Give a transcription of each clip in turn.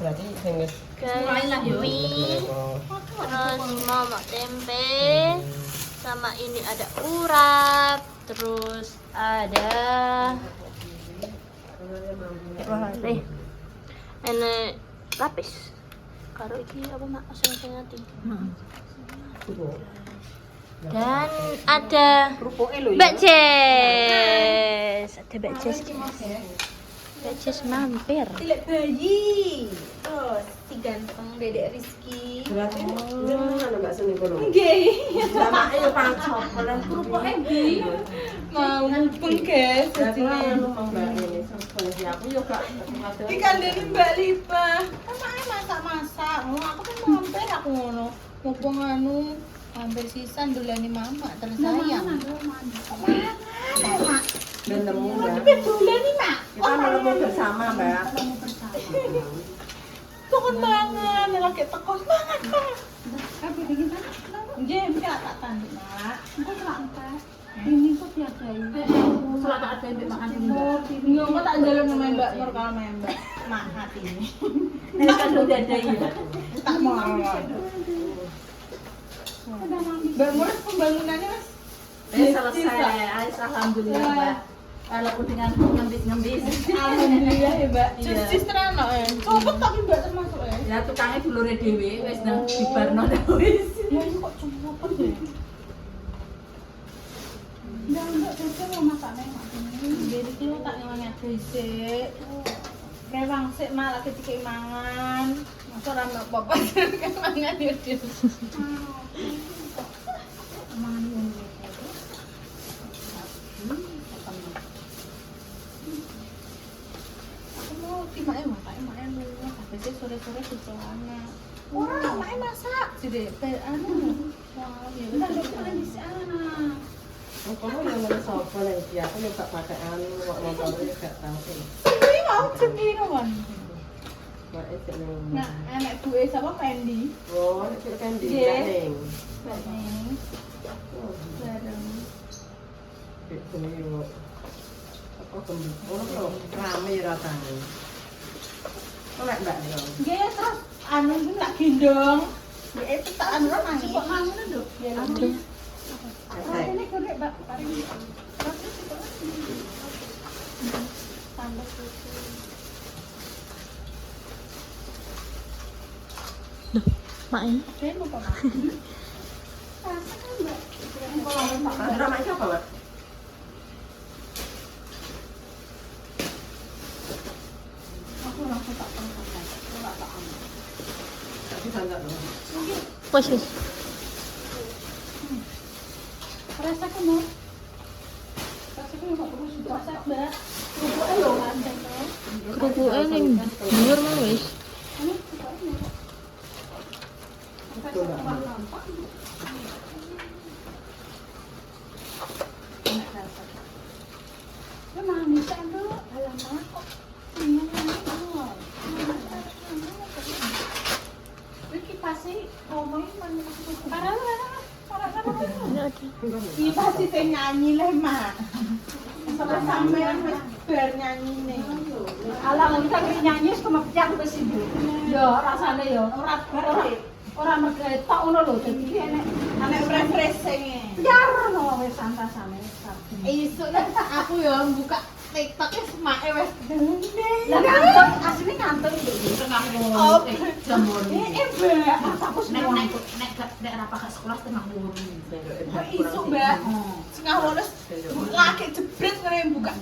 berarti sing wis mie, terus mama tempe, sama ini ada urap, terus ada ini lapis. Karo iki apa mak sing ngati. Dan ada Mbak Jess. Ada Mbak Jess. Mbak Jess mampir. Tilek bayi. Terus si ganteng Dedek Rizky. berarti mana Mbak Seni kono? Nggih. Samake yo pancok, lan kerupoke ndi? Mau mumpung guys. Berarti Mbak ini sekolah aku yo gak Ikan dari Mbak Lipa. Kan masak-masak. Aku kan mampir aku ngono. Mumpung anu hampir sisan dolani mama terus sayang. dan nemu ya. Tapi dolani mak. Kita mau bersama, Mbak. Tukun banget, lagi tekon banget, Pak. Nggih, enggak tak tanduk, Mak. Engko tak ini kok diadai. Salah tak ada mbek makan ini. Nggak, kok tak jalan sama Mbak Nur kalau sama Mbak. Mak hati ini. Nek kan udah diadai ya. Tak mau. Mbak Nur pembangunannya Mas. Selesai. Alhamdulillah, Mbak. Walaupun dengan ngembis-ngembis. Alhamdulillah ya, Mbak. Iya. Cis terano ya. Cepet tapi Mbak termasuk ya. Ya tukangnya dulure dhewe wis nang dibarno wis. Ya ini kok cepet ya. Enggak cocok mau masak nek mak ini. Jadi kilo tak ngomongnya dhisik. Rewang sik malah ketika mangan. Masa ora mak bapak kan mangan ya Dis. Mangan ini. Aku mau timake makanya lu. Tapi sih sore-sore susuana. Ora, maknya masak. Jadi anu. Wah, ya udah ada di sana. Kamu yang mana sopo lagi? Aku yang tak pakai anu, kok motornya gak tahu sih. Ini mau cemino kan. Mak itu nih. Nah, anak gue sama Pendi. Oh, itu kan di Iya. Neng. Bareng. Bareng. Itu nih yo. Apa kembali? Oh, rame rasanya. Kok lek Mbak yo? Dia terus anu itu tak gendong. Ya itu tak anu nangis. Kok mangan nduk? Ya Ada. Ini korek, Mbak. Paring. tambah susu. Mak ini. Saya lupa Mak. Drama itu apa, Mbak? Aku langsung tak pangkat. Aku tak ambil. Tapi sangat loh. Wes wes. Rasa kamu. Rasa kamu kok terus Masak Mbak. Kerupuknya lho lantai to. Kerupuke ning dhuwur mau wis. Ini kerupuknya kok. Betul, Mbak. Enak rasa. Ya manis itu. Alamak kok. Ini Iki pasti ngomongin mana parah. Ini ada. Iya pasti saya nyanyi lah Mak. Sampai sampean wis bar nyanyi nih. Alah wong tak nyanyi wis kemepjak wis ibu. Ya rasane ya ora mergawe tok ngono lho. Dadi iki enek Anak refreshing. jarno wis santasane. Isuk lah aku ya buka TikTok semake wis Lah ngantuk asline ngantuk lho. Tengah Oh. jambon. Mbak, Aku seneng nek ora pakai sekolah tengah wuru. isuk Mbak. Setengah woles laki jebret ngene buka.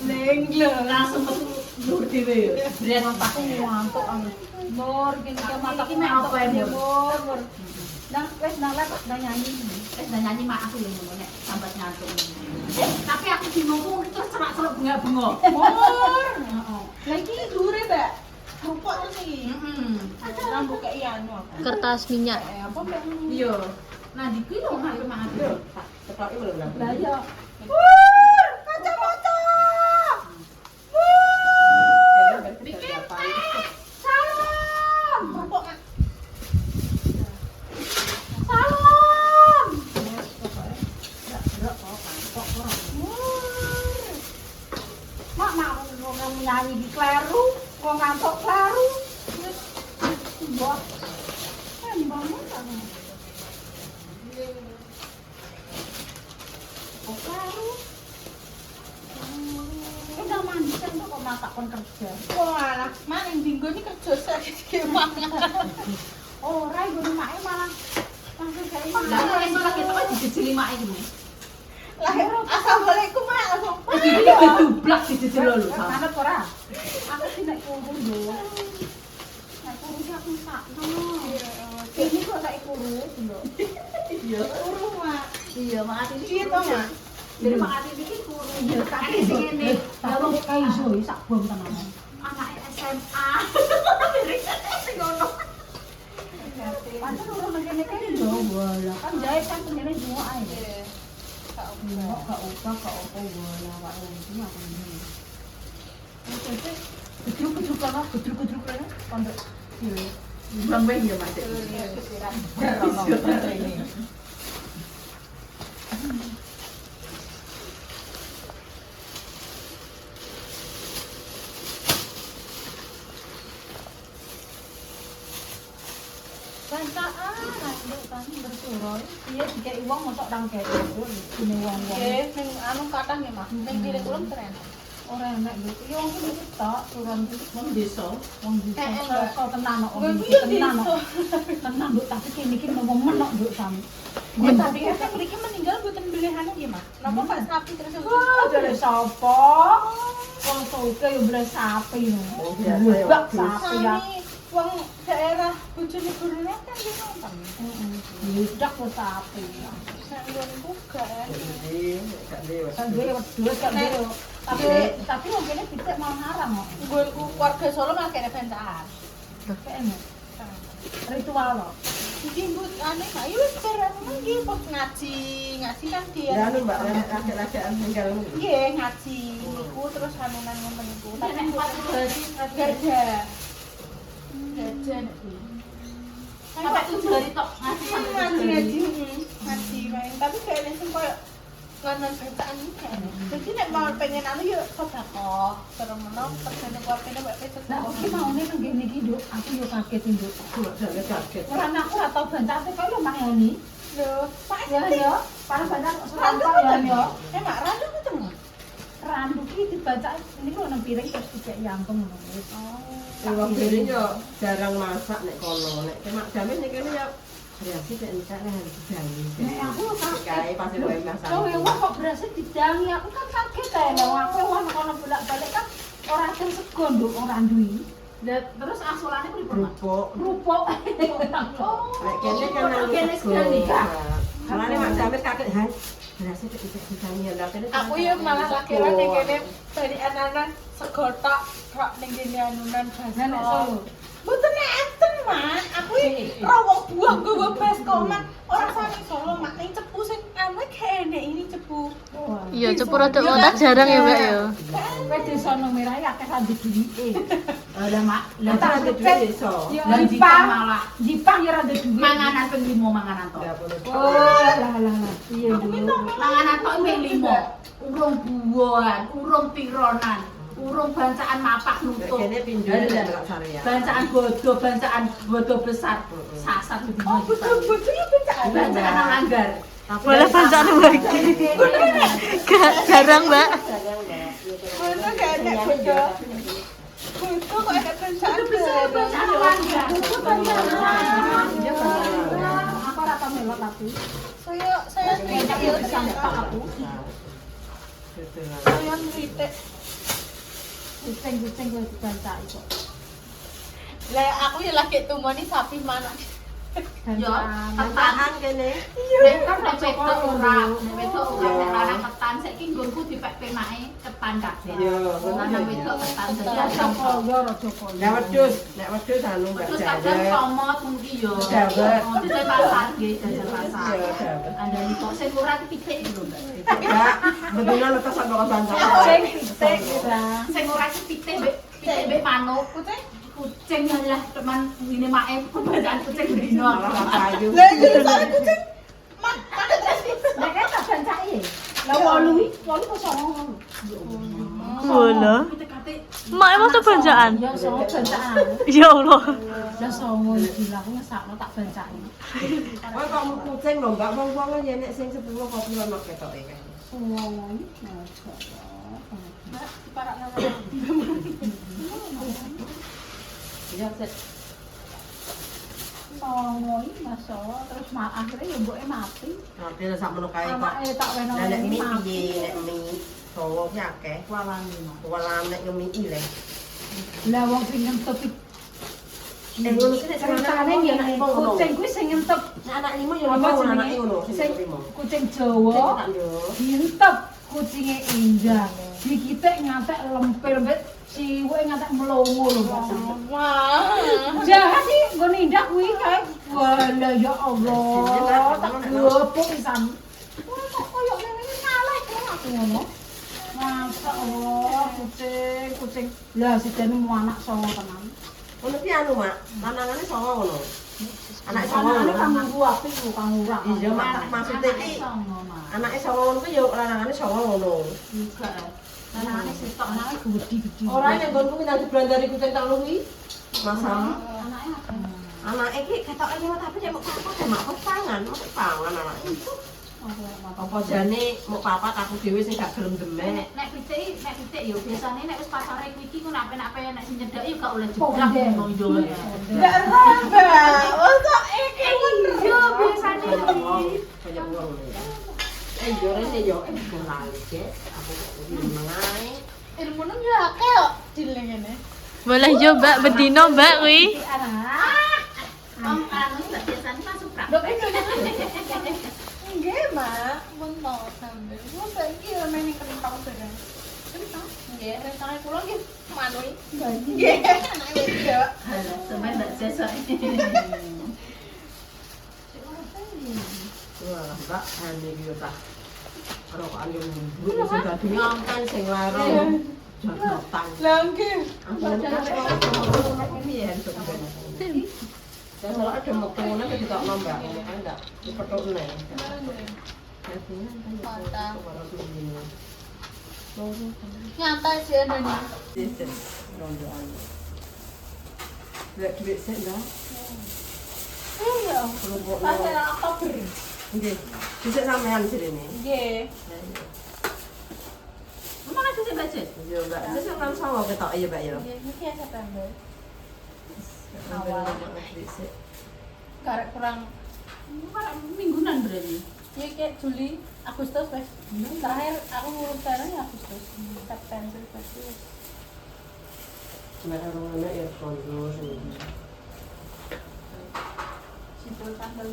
Lengleng. Langsung metu nur dhewe. Brian otakku ngantuk anu. Nur kene Iki mataku mek apa ya, Nur. Nang wis nang laptop nang nyanyi. Wis nang nyanyi mak aku yang ngomong nek sambat ngantuk. Tapi aku bingung terus cerak-cerak bengak-bengok. Nur. Heeh. Lah iki dure, Mbak. Rupok terus iki. Heeh. Nang buka anu apa? Kertas minyak. Apa Mbak? Iya. Nah, iki lho ngarepe mangan. Yo, tak ketoki lho, Mbak. Lah iya. Nur, kacamata. Salam. Rupok. Salam. Mak mak wong nyanyi di kleru, wong ngantuk kleru. mbok. Mbokmu tak. Karo. Udah mandi kan kok masak kon kerja. Wah, mana yang dinggo ini kerja sakit gimana? Ora iku rumake malah langsung kayak ini. Lah esuk lagi kok dijejeli mak iki. Lah, assalamualaikum mak langsung. Iki gedublak dijejel lho. Manut ora? Aku sih nek kurung lho. Nek kurung ki aku sakno. Ini kok nek kurung lho. Iya, urung mak. Iya, mak ati Ciye to mak. Jadi mak ati iki kurung ya Tapi tapi sing ngene. ya wong kae iso sak bom tenan. Anake SMA. Sing ngono. Pancen ora ngene kae lho, wala kan jahit kan ngene semua ae. Iya. Kok gak ubah kok opo wala wae wong iki aku ngene. Oke, gedruk-gedruk kana, gedruk-gedruk kana pondok. Iya. Bang ben ya Mas. Bancaan nduk kan bersuroy. Iya dikek wong mosok nang kek lho dene wong-wong. Nggih, ning anu kathah nggih Mas. Ning kiri kulon keren. Ora enak lho. Iki wong iki tok turun Wong desa. wong bisa enggak. kok tenan kok Gue wong iki tenan desa. kok. Tenan nduk tapi kene iki ngomong menok nduk sami. Gue tapi kan mriki meninggal mboten belihan nggih Mas. Napa Pak sapi terus Wah, dari sapa? Wong soke yo beli sapi lho. Oh, biasa ya, Bak Mas. sapi ya. sami wong daerah Bojonegoro kan di nonton. Heeh. Dak kok sapi. Nek nggonku gak Jadi, gak lewat. Kan duwe wedhus kan duwe. Tapi wong kene pitik malah haram kok. nggonku keluarga Solo malah kene bentaan. Kene. Ritual lho. Iki mbut ane mak yo wis barang iki pas ngaji kan dia. Ya, anu Mbak, laki-lakian tinggal ini. Nggih, ngaji niku terus hanunan ngoten niku. Tapi Nek pas berarti gajah. gajah nek kuwi. Sampai 7 hari tok ngasih sampai 7 hari. Ngaji main. Tapi kayaknya sing koyo kanan bacaan iki kayaknya. Jadi nek mau pengen anu yo sedekah. Terus menang terjane keluargane mbak Peter. Nah, oke maune nang kene iki, Nduk. Aku yo kaget, Nduk. Jangan kaget. Ora aku ora tau bancate kok lho Mak Yani. Lho, Pak Ya yo, para bancak Randu serantak ya betul. yo. Mak randu betul. Randu ki dibaca niku nang piring terus dicek yampung ngono wis. Wong kene yo jarang masak nek kono. Nek kemak jamin nek kene yo berarti nek entek nek harus dijangi. Nek aku kaget. Kae pasti kowe masak. Oh, wong kok berasa dijangi aku kan kaget ae lho. Aku wong kono bolak-balik kan ora ada sego Nduk ora duwi. Terus asulane pripun, Mas? Kerupuk. Kerupuk. Nek kene kan anu Kene sego. sekali, Kak. Mulane Mak Jamil kaget, "Hai, berarti nek bisa dijangi ya." Lah kene Aku yo malah lakiran ning kene dari anak-anak segotok kok ning kene anunan Nenek baso. Solo. Mboten enten, Mak. Aku iki rawong buah gowo baskoman. Ora sami Solo, Mak. Ning cepu sing anu kene ini cepu. Iya, cepu rada otak jarang ya, Mbak ya. Kowe desa nang merah ya akeh randi duwike. Lah Mak, Lah tak ada duit desa. Ya Lah Jipang Jipang malah. Jipang ya randi duwike. Manganan ping 5 manganan tok. Ya boleh. Oh, lah. Iya, Nduk. Manganan tok ping 5. Urung buahan, urung pironan, urung bancaan mapak Nek nutup. kene pinjol nek sarean. Bancaan bodo besar. Sasar di Oh, betul-betul ya bencana. Bancaan nang langgar. Boleh bancaan lagi. Jarang, Mbak. Mana gak ada bodo. Bodo kok ada bencana. Bancaan nang langgar. Aku ora tau melok tapi. Saya Enak ya bisa ngepak aku. Saya ngritik. Kucing-kucing kowe dibancak iso. Lah aku ya lagi tumoni sapi mana. Yo, ketan. Tahan kene. Nek kan nek wedok ora, nek wedok ora nek lanang ketan saiki nggonku dipek penake ketan kabeh. Yo, Lanang wedok ketan dadi Ya Joko, yo ora Joko. Nek wedhus anu gak Terus kadang jawet. komot mungkin yo. Jawet. Oh, di pasar nggih, jajan pasar. Yo, jawet. Andani kok sing ora pitik lho, Mbak. Ya, betulan letas sama kau bancaan. Kucing pitik ora. Sing ora pitik mbek manuk. Kucing lah teman ngene mae pembacaan kucing dino. Kayu. Lah iya soalnya kucing. Nek kan tak bancaki. Lah 8 iki, 8 kok 9. Ngono. Pitik-pitik Mak emang tuh belanjaan? Ya songo belanjaan. Ya Allah. Ya songo gila aku ngesakno tak belanjaan. Oh, kamu kucing lho, enggak wong-wong ya nek sing 10 kopi ono ketoke kan. Oh, Mbak, diparakno. Ya set. Songo iki Mas terus akhirnya ya mboke mati. Nanti sak mono kae kok. Anake tak weno Lah nek ini mie mati. piye nek mie Solo ki akeh. Walani. Walan nek ngemi le. Lah wong sing ngentep Ngono ki nek ceritane ya nek kucing kuwi sing ngentep anak limo ya apa limo anak jenenge ngono sing limo. kucing Jawa dientep kucinge indah dikitik ngantek lempir mbek siwuke ngantek mlongo lho Mas. Wah. Jahat sih nggon indah kuwi kae. Wala ya Allah tak gopok pisan. Wah kok koyo ngene iki ngaleh kok aku ngono. Masa Allah kucing. Lah sidene mu anak songo tenan. Ngono ki anu, Mak. Lanangane songo ngono. Anak songo Anakane ngono. kang guapi ku kang ora. Iya, Mak. Maksudnya iki songo, Mak. anake songo ngono ki ya lanangane songo ngono. Juga. Anakane sitok, anake gede-gede. Ora nek nggonku ki nang dibrandari kucing tak luwi. Masa Anake apa? anake ki ketoke liwat tapi cek mok papat ya mak pangan anake. Apa jane mok papat aku dhewe sing gak gelem demek. Nek pitik yo biasane nek wis pasare kuwi iki ngono ape-ape nek sing nyedhak yo gak oleh jebrak ngono yo. Enggak raba. Masa iki Yo biasane Kayak ngono ya. Yo rene yo lali ke aku kok menengae. ilmu nang yo akeh kok dileng ngene. Boleh yo Mbak bedino Mbak kuwi. Om anu mbak biasane masuk prak. Nggih, Mak. Mun mau sampe. Wong saiki yo main kentang sedang. Kentang. Nggih, resane kula nggih manui. Nggih, anak wedok. Semen mbak jasa. Wah, Mbak, ane iki yo tak. Karo kok ane mbuh sing dadi ngangkan sing larang. Jatang. Lah nggih. Dan kalau ada makanan kan juga nambah, kan enggak dipetok nih. Nyata sih ini. Lihat duit saya enggak? Iya. Kelompok Pasal Oktober. Nggih. Bisa sampean sini. Nggih. Emang ada sih baca? Iya, Mbak. Saya kan sama ketok ya, Mbak ya. Nggih, iki ya September. Awal. Karek kurang Mingguan berarti. ya kayak Juli, Agustus wes. Terakhir aku ngurus sana ya Agustus. September berarti wes. Nek orang anak ya kondo sini. Simpul tanggal.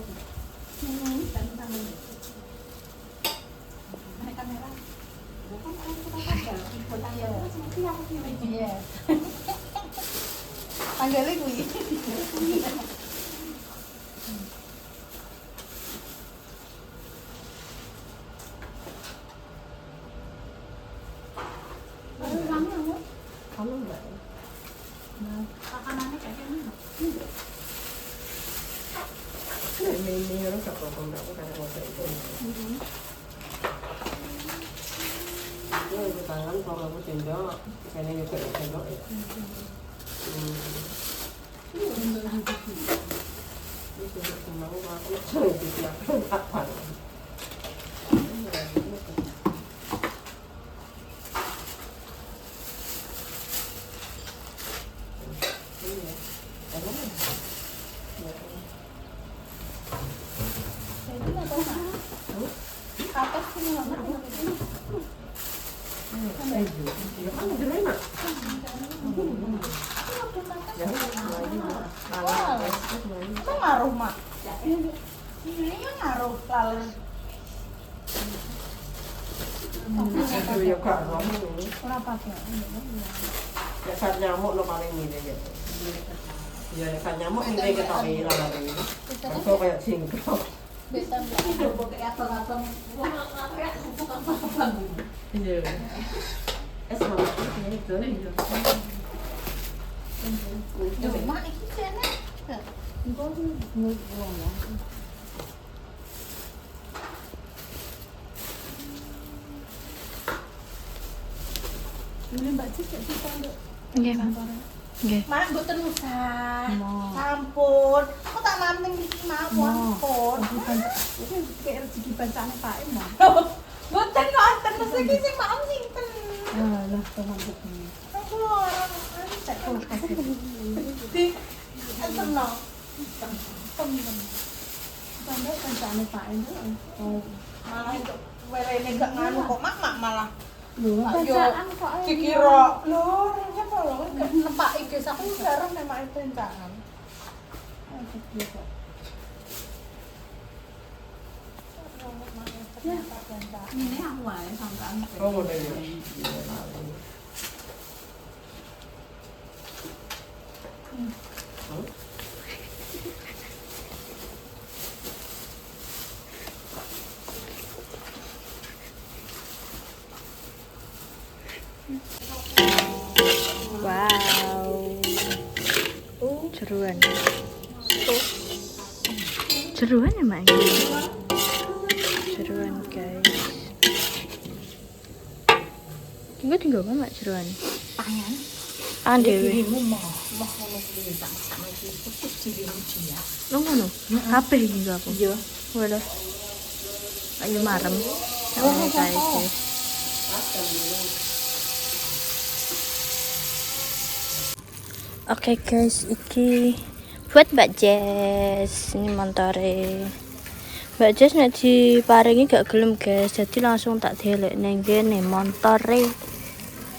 Tanggal. Naik kamera. Bukan tanggal. Simpul tanggal. Seperti aku pilih. Iya. Tanggalnya kuwi. Aduh, wangi aku. Kamu Mbak. Makanannya kayak gini. Ini orang gak apa-apa Mbak, aku kan ngosek itu. Itu tangan kalau aku sendok, kayaknya juga sendok ya. Ini sudah semau aku cari di belakang kapan. Jadi nggak tahu mah. Atas sini nggak ngerti. Ya kan udah enak. Wah, itu ngaruh mak. Ini ngaruh lalu. Itu ya kak, kamu Kenapa sih? ya kan nyamuk lo paling ini ya. Ya kan nyamuk ini kita hilang lagi. Itu kayak singkong. Bisa Iya. Sama itu nih. mak ini sana. Ini mbak Cis ya kita Nggih, Mak. Nggih. Mak mboten usah. Mo. Ampun, aku tak manting iki mawon, pun. Kayak rezeki bancane Pak Mo. Mboten kok enten mesti iki sing mau sinten. Lah teman begini. Aku orang cek kok di enten no. Temen. Sampai bancane Pak Mo. Oh. Malah itu werene gak nganu kok mak malah. Lho, bancaan kok ae. Dikira lho rene kok lho gak nempak iki aku jarang memang itu bancaan. Ini aku wae sampean. Oh, udah ya. Wow. Jeruan. Jeruan ya, Mak? Jeruan, guys. Tinggal apa, Mak, jeruan? Pangan. Pangan dewe. Dirimu mau ngono kuwi sama iki putus dirimu dia. Lo ngono? Kabeh iki lho aku. Iya. Waduh. Ayo marem. Sama guys. Oke guys, iki buat Mbak Jess. Ini montore. Mbak Jess nek diparingi gak gelem guys, jadi langsung tak delek nang kene montore.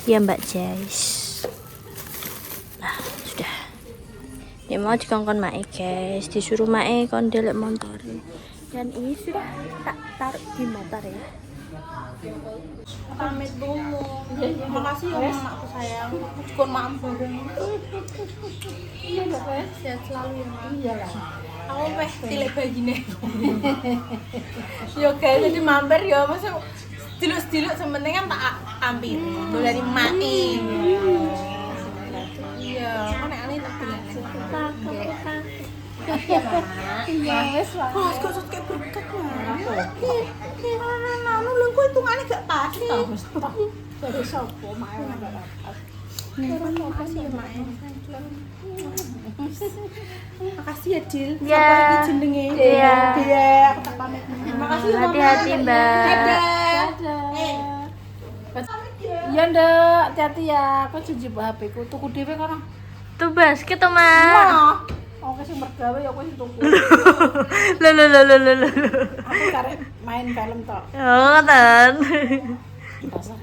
Ya Mbak Jess. Nah, sudah. Ya mau dikongkon Mae guys, disuruh Mae kon delek montore. Dan ini sudah tak taruh di motor ya. Pamit dulu. Makasih ya makku sayang. Kon maaf bareng. Iya lho, Wes. Sehat selalu ya, Mak. Iya lah. Aku meh tilek bagine. Yo guys, jadi mampir ya, masa diluk-diluk sementing kan tak ambil. Dolani mae. Iya, kan nek ane tak dilek. Iya wes lah. Oh, kok kayak berkat ya. Anu lengku hitungane gak pasti. Dari sopo mae ora dapat. Makasih ya, Mak. Makasih ya, Dil. Ya. Siapa lagi jenenge? Iya. Iya, aku tak pamit. Makasih ya, Mama. Hati-hati, Mbak. Dadah. Iya ndak, hati-hati ya. Aku cuci HP ku tuku dhewe kono. Tuh basket to, Mak. Nah, Oke sing mergawe ya aku sing tuku. Lho. Aku karek main film tok. Oh, ngoten. Rasa